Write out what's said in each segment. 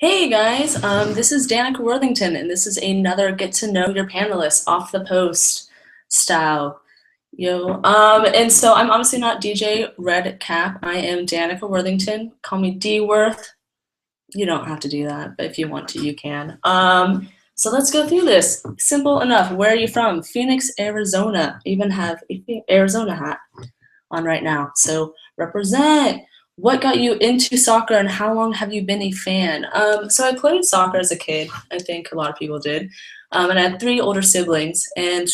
Hey guys, this is Danika Worthington, and this is another Get to Know Your Panelists off the post style. And so I'm obviously not DJ Red Cap. I am Danika Worthington. Call me D Worth. You don't have to do that, but if you want to, you can. So let's go through this. Simple enough. Where are you from? Phoenix, Arizona. I even have a Arizona hat on right now. So represent. What got you into soccer and how long have you been a fan? So I played soccer as a kid. I think a lot of people did. And I had three older siblings, and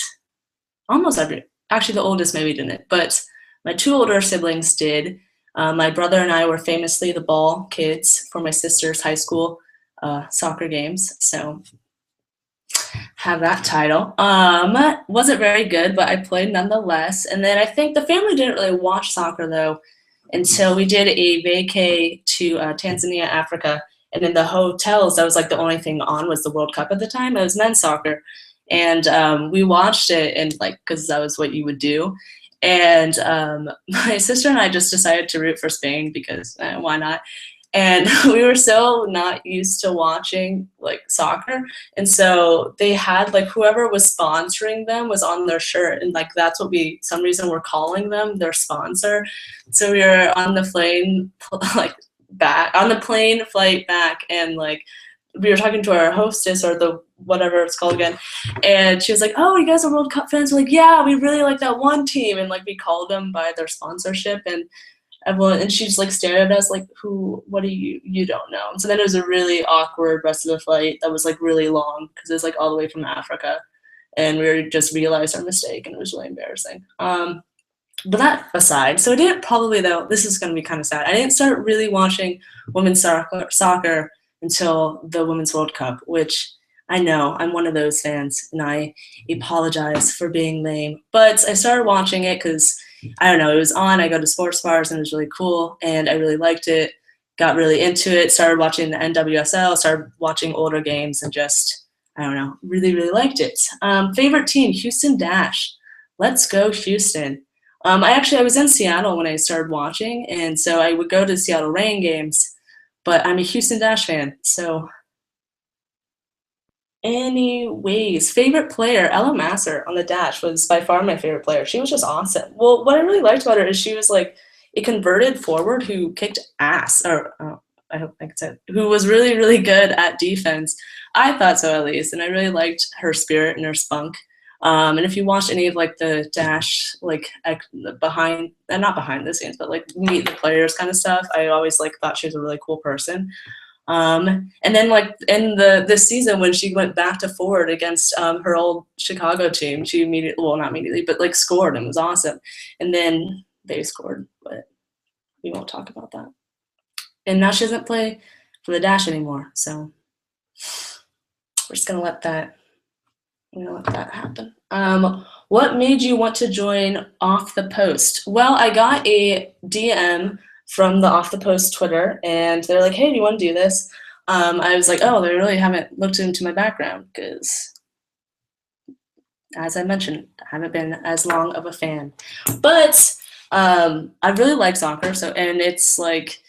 actually the oldest maybe didn't, but my two older siblings did. My brother and I were famously the ball kids for my sister's high school soccer games. So have that title. Wasn't very good, but I played nonetheless. And then I think the family didn't really watch soccer though until we did a vacay to Tanzania, Africa. And in the hotels, that was like the only thing on was the World Cup at the time. It was men's soccer. And we watched it, and like, because that was what you would do. And my sister and I just decided to root for Spain because why not? And we were so not used to watching like soccer, and so they had like whoever was sponsoring them was on their shirt, and like that's what we some reason we're calling them their sponsor. So we were on the plane like back on the plane flight back, and like we were talking to our hostess or the whatever it's called again, and she was like, "Oh, you guys are World Cup fans?" We're like, "Yeah, we really like that one team," and like we called them by their sponsorship, and everyone, and she just like stared at us like, "Who? What do you don't know?" And so then it was a really awkward rest of the flight that was like really long because it was like all the way from Africa, and we just realized our mistake, and it was really embarrassing. But that aside, so I didn't probably though. This is going to be kind of sad. I didn't start really watching women's soccer until the Women's World Cup, which I know I'm one of those fans, and I apologize for being lame. But I started watching it because I don't know, it was on. I go to sports bars, and it was really cool, and I really liked it. Got really into it. Started watching the NWSL. Started watching older games, and just I don't know, really liked it. Favorite team, Houston Dash. Let's go Houston. I was in Seattle when I started watching, and so I would go to Seattle Rain games, but I'm a Houston Dash fan. So, anyways, favorite player, Ella Masser on the Dash was by far my favorite player. She was just awesome. Well, what I really liked about her is she was like a converted forward who kicked ass, or I don't think it's it, who was really good at defense. I thought so at least, and I really liked her spirit and her spunk. And if you watched any of like the Dash, like behind, and not behind the scenes, but like meet the players kind of stuff, I always like thought she was a really cool person. And then like in this season when she went back to forward against her old Chicago team, she immediately, well, not immediately, but like scored and was awesome. And then they scored, but we won't talk about that. And now she doesn't play for the Dash anymore, so we're just gonna let that happen. What made you want to join Off the Post? Well, I got a DM from the Off the Post Twitter, and they're like, "Hey, do you want to do this?" I was like, "Oh, they really haven't looked into my background because, as I mentioned, I haven't been as long of a fan." But I really like soccer, so and it's like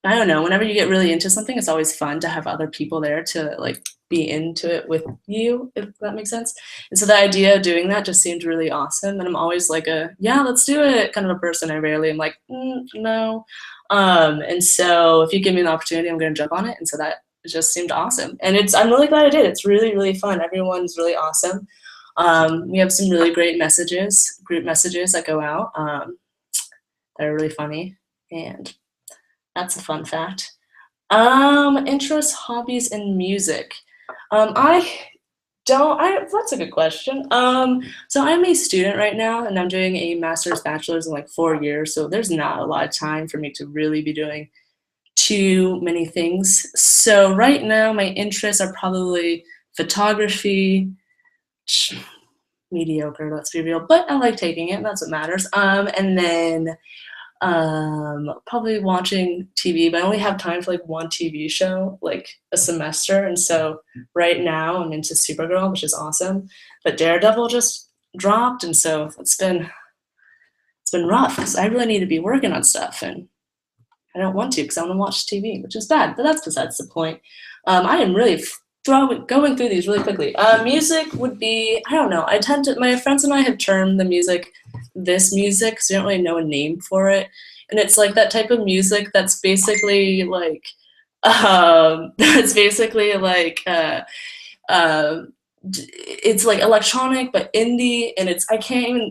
I don't know. Whenever you get really into something, it's always fun to have other people there to like be into it with you, if that makes sense. And so the idea of doing that just seemed really awesome. And I'm always like yeah, let's do it kind of a person. I rarely am like, no. And so if you give me an opportunity, I'm going to jump on it. And so that just seemed awesome. And I'm really glad I did. It's really fun. Everyone's really awesome. We have some really great group messages that go out that are really funny. And that's a fun fact. Interests, hobbies, and music. That's a good question. So I'm a student right now, and I'm doing a master's, bachelor's in like 4 years. So there's not a lot of time for me to really be doing too many things. So right now, my interests are probably photography, mediocre, let's be real, but I like taking it. That's what matters. And then probably watching TV, but I only have time for like one TV show like a semester, and so right now I'm into Supergirl, which is awesome, but Daredevil just dropped, and so it's been rough because I really need to be working on stuff, and I don't want to because I want to watch TV, which is bad, but that's besides the point. I am really going through these really quickly. Music would be, I don't know, my friends and I have termed the music this music because we don't really know a name for it. And it's like that type of music that's basically like, that's basically like, it's like electronic but indie, and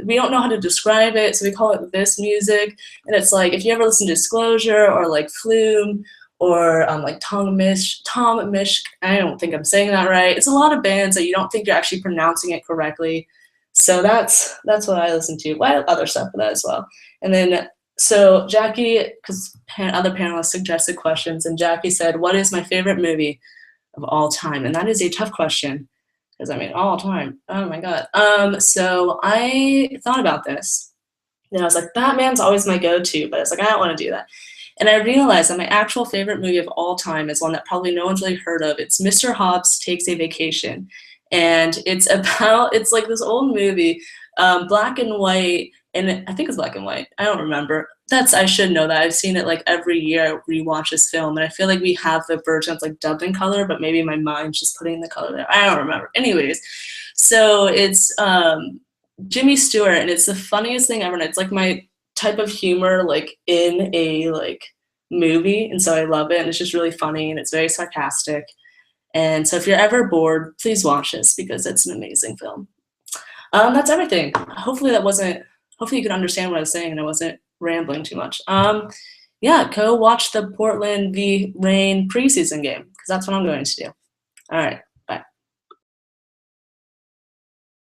we don't know how to describe it, so we call it this music. And it's like, if you ever listen to Disclosure or like Flume or like Tom Mish, I don't think I'm saying that right. It's a lot of bands that you don't think you're actually pronouncing it correctly. So that's what I listen to. I have other stuff for that as well. And then so Jackie, because other panelists suggested questions, and Jackie said, what is my favorite movie of all time? And that is a tough question, because I mean, all time. Oh my god. So I thought about this, and I was like, Batman's always my go-to, but it's like, I don't want to do that. And I realized that my actual favorite movie of all time is one that probably no one's really heard of. It's Mr. Hobbs Takes a Vacation. And it's like this old movie, black and white, and I think it's black and white. I don't remember. I should know that. I've seen it like every year I rewatch this film, and I feel like we have the version that's like dubbed in color, but maybe my mind's just putting the color there. I don't remember. Anyways, so it's Jimmy Stewart, and it's the funniest thing ever. And it's like my type of humor, like in a like movie, and so I love it. And it's just really funny, and it's very sarcastic. And so if you're ever bored, please watch this because it's an amazing film. That's everything. Hopefully you could understand what I was saying and I wasn't rambling too much. Yeah, go watch the Portland v. Reign preseason game because that's what I'm going to do. All right.